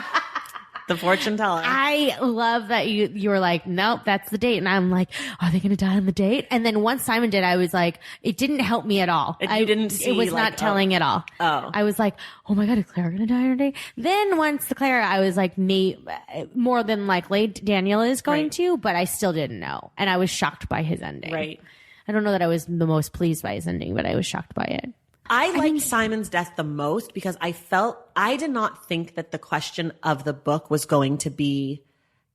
Speaker 1: The fortune teller. I
Speaker 2: love that you were like, nope, that's the date. And I'm like, are they going to die on the date? And then once Simon did, I was like, it didn't help me at all.
Speaker 1: You didn't see.
Speaker 2: It was not telling at all.
Speaker 1: Oh.
Speaker 2: I was like, oh my God, is Clara going to die on her date? Then once the Clara, I was like, more than likely Daniel is going to, but I still didn't know. And I was shocked by his ending.
Speaker 1: Right.
Speaker 2: I don't know that I was the most pleased by his ending, but I was shocked by it.
Speaker 1: I liked Simon's death the most because I did not think that the question of the book was going to be,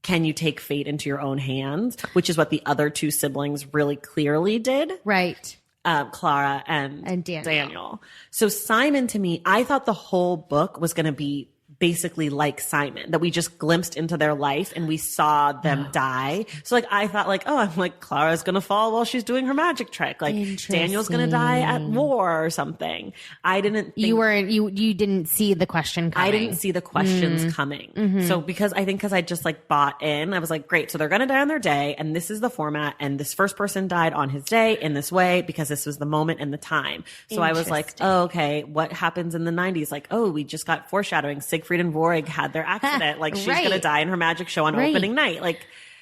Speaker 1: can you take fate into your own hands? Which is what the other two siblings really clearly did.
Speaker 2: Right.
Speaker 1: Clara and Daniel. So Simon, to me, I thought the whole book was going to be basically like Simon, that we just glimpsed into their life and we saw them die. So I thought I'm like, Clara's going to fall while she's doing her magic trick. Like Daniel's going to die at war or something. I didn't think
Speaker 2: you didn't see the question coming.
Speaker 1: I didn't see the questions coming. Mm-hmm. So because I just bought in, I was like, great. So they're going to die on their day. And this is the format. And this first person died on his day in this way because this was the moment and the time. So I was like, oh, okay, what happens in the 90s? Like, oh, we just got foreshadowing. Siegfried and Vorig had their accident. She's going to die in her magic show on opening night.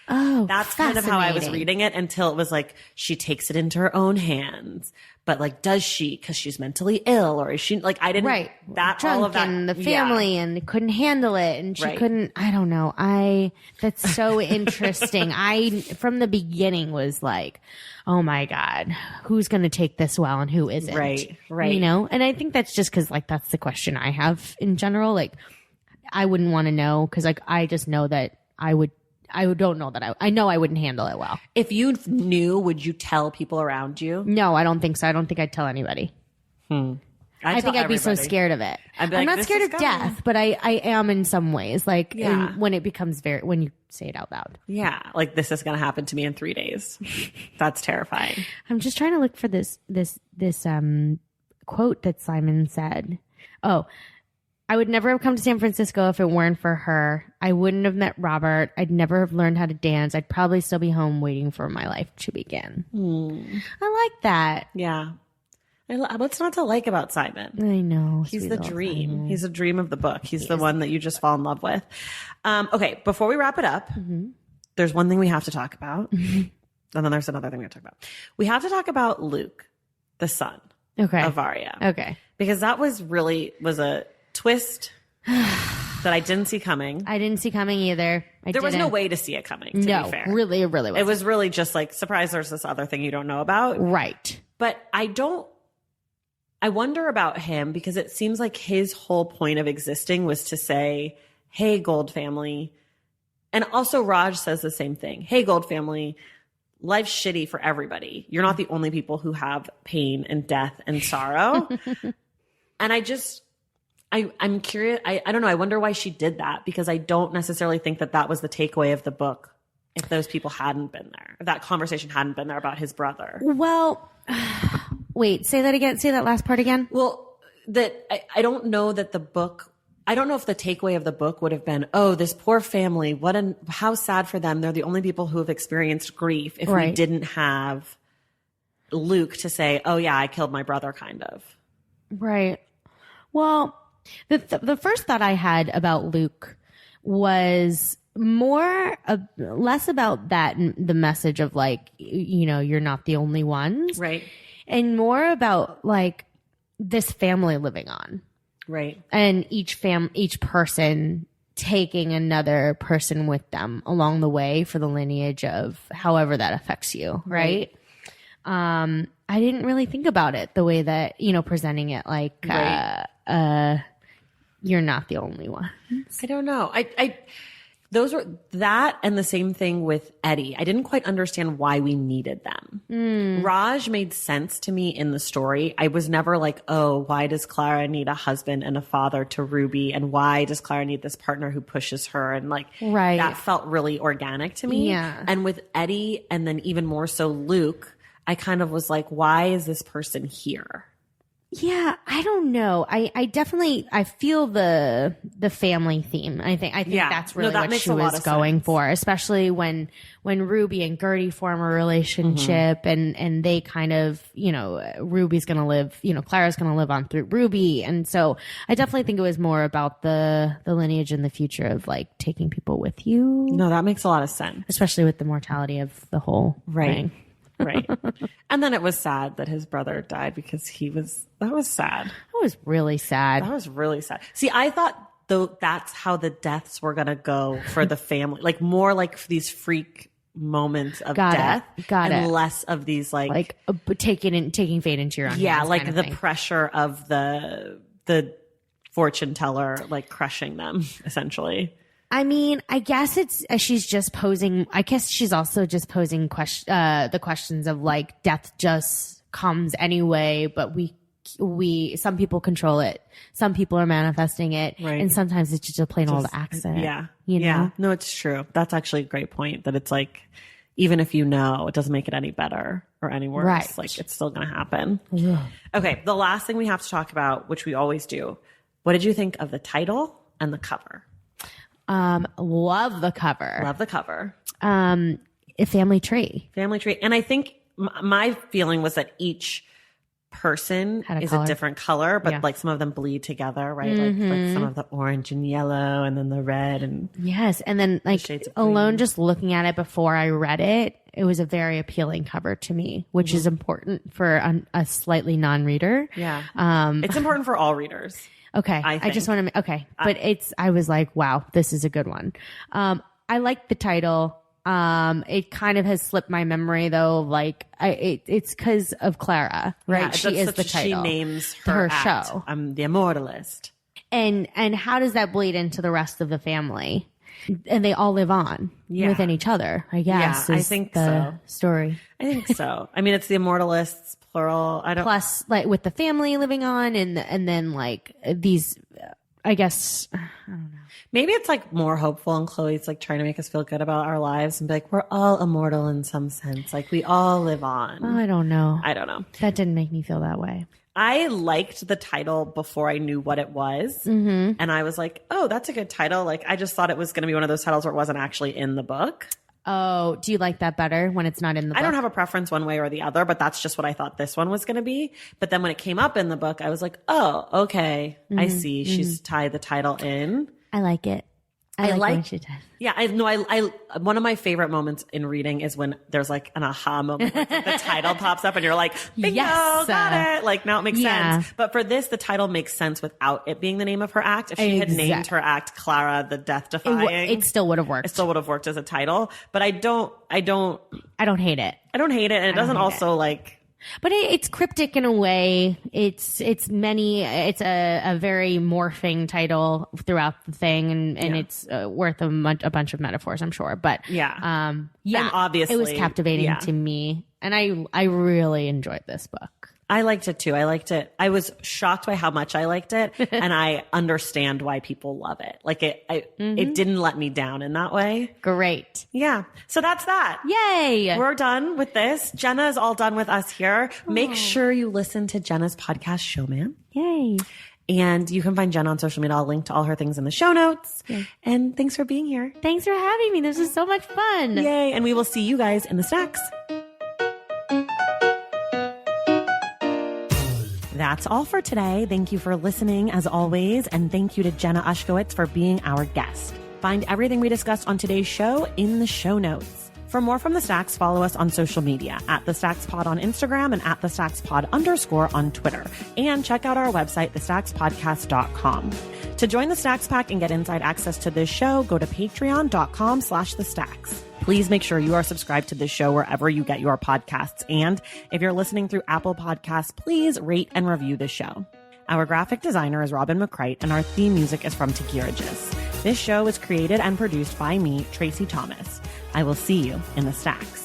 Speaker 1: That's kind of how I was reading it until it was she takes it into her own hands. But does she? Because she's mentally ill, or is she? I didn't.
Speaker 2: Right.
Speaker 1: That
Speaker 2: drunk
Speaker 1: all of that.
Speaker 2: And the family and couldn't handle it, and she couldn't. I don't know. That's so interesting. I from the beginning was like, oh my God, who's going to take this well and who isn't?
Speaker 1: Right.
Speaker 2: And I think that's just because that's the question I have in general. I wouldn't want to know because I just know that I don't know that I know I wouldn't handle it well.
Speaker 1: If you knew, would you tell people around you?
Speaker 2: No, I don't think so. I don't think I'd tell anybody. I think I'd be so scared of it. I'm not scared of death, but I am in some ways. When it becomes when you say it out loud.
Speaker 1: Yeah. This is going to happen to me in 3 days. That's terrifying.
Speaker 2: I'm just trying to look for this quote that Simon said. Oh, I would never have come to San Francisco if it weren't for her. I wouldn't have met Robert. I'd never have learned how to dance. I'd probably still be home waiting for my life to begin. I like that.
Speaker 1: Yeah. What's not to like about Simon?
Speaker 2: I know.
Speaker 1: He's the dream. Simon. He's a dream of the book. He's the one that you just fall in love with. Okay, before we wrap it up, there's one thing we have to talk about. And then there's another thing we have to talk about. We have to talk about Luke, the son of Varya.
Speaker 2: Okay.
Speaker 1: Because that was a twist that I didn't see coming.
Speaker 2: I didn't see coming either.
Speaker 1: There was no way to see it coming, to be fair.
Speaker 2: Really, it really was.
Speaker 1: It was really just surprise, there's this other thing you don't know about.
Speaker 2: Right.
Speaker 1: But I wonder about him because it seems like his whole point of existing was to say, hey, Gold family. And also Raj says the same thing. Hey, Gold family, life's shitty for everybody. You're not the only people who have pain and death and sorrow. And I'm curious. I don't know. I wonder why she did that because I don't necessarily think that was the takeaway of the book if those people hadn't been there, if that conversation hadn't been there about his brother.
Speaker 2: Well, wait, say that again. Say that last part again.
Speaker 1: Well, I don't know that I don't know if the takeaway of the book would have been, oh, this poor family, how sad for them. They're the only people who have experienced grief if we didn't have Luke to say, oh yeah, I killed my brother kind of.
Speaker 2: Right. Well, the first thought I had about Luke was less about the message of you're not the only ones.
Speaker 1: Right.
Speaker 2: And more about this family living on.
Speaker 1: Right.
Speaker 2: And each person taking another person with them along the way for the lineage of however that affects you. Right. I didn't really think about it the way that, presenting it you're not the only one.
Speaker 1: I don't know. Those were that, and the same thing with Eddie. I didn't quite understand why we needed them. Raj made sense to me in the story. I was never like, oh, why does Clara need a husband and a father to Ruby? And why does Clara need this partner who pushes her? And like, that felt really organic to me.
Speaker 2: Yeah.
Speaker 1: And with Eddie, and then even more so Luke, I kind of was like, why is this person here?
Speaker 2: Yeah, I don't know. I definitely feel the family theme. I think that's really what she was going for, especially when Ruby and Gertie form a relationship and they kind of, Ruby's going to live, Clara's going to live on through Ruby. And so I definitely think it was more about the lineage and the future of like taking people with you.
Speaker 1: No, that makes a lot of sense.
Speaker 2: Especially with the mortality of the whole thing.
Speaker 1: Right. And then it was sad that his brother died because that was sad.
Speaker 2: That was really sad.
Speaker 1: See, I thought though that's how the deaths were going to go for the family. Like more like these freak moments of death.
Speaker 2: And
Speaker 1: less of these like
Speaker 2: taking fate into your own hands.
Speaker 1: Yeah, like the pressure of the fortune teller like crushing them essentially.
Speaker 2: I mean, I guess she's just posing. I guess she's also just posing the questions of like death just comes anyway, but we some people control it, some people are manifesting it, and sometimes it's just a plain old accident.
Speaker 1: Yeah, yeah. No, it's true. That's actually a great point. That it's like even if it doesn't make it any better or any worse.
Speaker 2: Right.
Speaker 1: Like it's still going to happen.
Speaker 2: Yeah.
Speaker 1: Okay, the last thing we have to talk about, which we always do. What did you think of the title and the cover?
Speaker 2: Love the cover. A family tree.
Speaker 1: And I think my feeling was that each person is a different color, but like some of them bleed together, right? Like some of the orange and yellow and then the red and
Speaker 2: yes. And then like alone just looking at it before I read it, it was a very appealing cover to me, which is important for a slightly non-reader.
Speaker 1: Yeah. It's important for all readers.
Speaker 2: Okay. I just want to, but I was like, wow, this is a good one. I like the title. It kind of has slipped my memory though. Like it's cause of Clara, right?
Speaker 1: Yeah,
Speaker 2: she is the title.
Speaker 1: She names her
Speaker 2: show.
Speaker 1: I'm the Immortalist.
Speaker 2: And how does that bleed into the rest of the family? And they all live on within each other, I guess.
Speaker 1: Yeah, I think the
Speaker 2: story.
Speaker 1: I think so. I mean, it's the Immortalists, plural.
Speaker 2: Plus, like with the family living on, and then like these, I guess, I don't know.
Speaker 1: Maybe it's like more hopeful, and Chloe's like trying to make us feel good about our lives and be like, we're all immortal in some sense. Like we all live on.
Speaker 2: I don't know.
Speaker 1: That
Speaker 2: didn't make me feel that way.
Speaker 1: I liked the title before I knew what it was. And I was like, oh, that's a good title. Like, I just thought it was going to be one of those titles where it wasn't actually in the book.
Speaker 2: Oh, do you like that better when it's not in the book?
Speaker 1: I don't have a preference one way or the other, but that's just what I thought this one was going to be. But then when it came up in the book, I was like, oh, okay. I see. She's tied the title in.
Speaker 2: I like it. I like when she does.
Speaker 1: Yeah, I know. I one of my favorite moments in reading is when there's like an aha moment. Like the title pops up and you're like, bingo, got it. Like now it makes sense. But for this, the title makes sense without it being the name of her act. If she had named her act Clara the Death Defying,
Speaker 2: it still would have worked.
Speaker 1: It still would have worked as a title. But I don't hate it.
Speaker 2: I don't hate it.
Speaker 1: And it doesn't also like.
Speaker 2: But it's cryptic in a way. It's a very morphing title throughout the thing, and it's worth a bunch of metaphors, I'm sure. But
Speaker 1: and obviously
Speaker 2: it was captivating to me, and I really enjoyed this book.
Speaker 1: I liked it too. I liked it. I was shocked by how much I liked it, and I understand why people love it. Like it didn't let me down in that way.
Speaker 2: Great.
Speaker 1: Yeah. So that's that.
Speaker 2: Yay.
Speaker 1: We're done with this. Jenna is all done with us here. Make sure you listen to Jenna's podcast, Showman.
Speaker 2: Yay.
Speaker 1: And you can find Jenna on social media. I'll link to all her things in the show notes. Yay. And thanks for being here.
Speaker 2: Thanks for having me. This was so much fun.
Speaker 1: Yay. And we will see you guys in the stacks. That's all for today. Thank you for listening as always. And thank you to Jenna Ushkowitz for being our guest. Find everything we discussed on today's show in the show notes. For more from The Stacks, follow us on social media at The Stacks Pod on Instagram and at The Stacks Pod _ on Twitter. And check out our website, thestackspodcast.com. To join the Stacks Pack and get inside access to this show, go to patreon.com/The Stacks. Please make sure you are subscribed to this show wherever you get your podcasts. And if you're listening through Apple Podcasts, please rate and review the show. Our graphic designer is Robin McCrite, and our theme music is from Takirages. This show was created and produced by me, Tracy Thomas. I will see you in the stacks.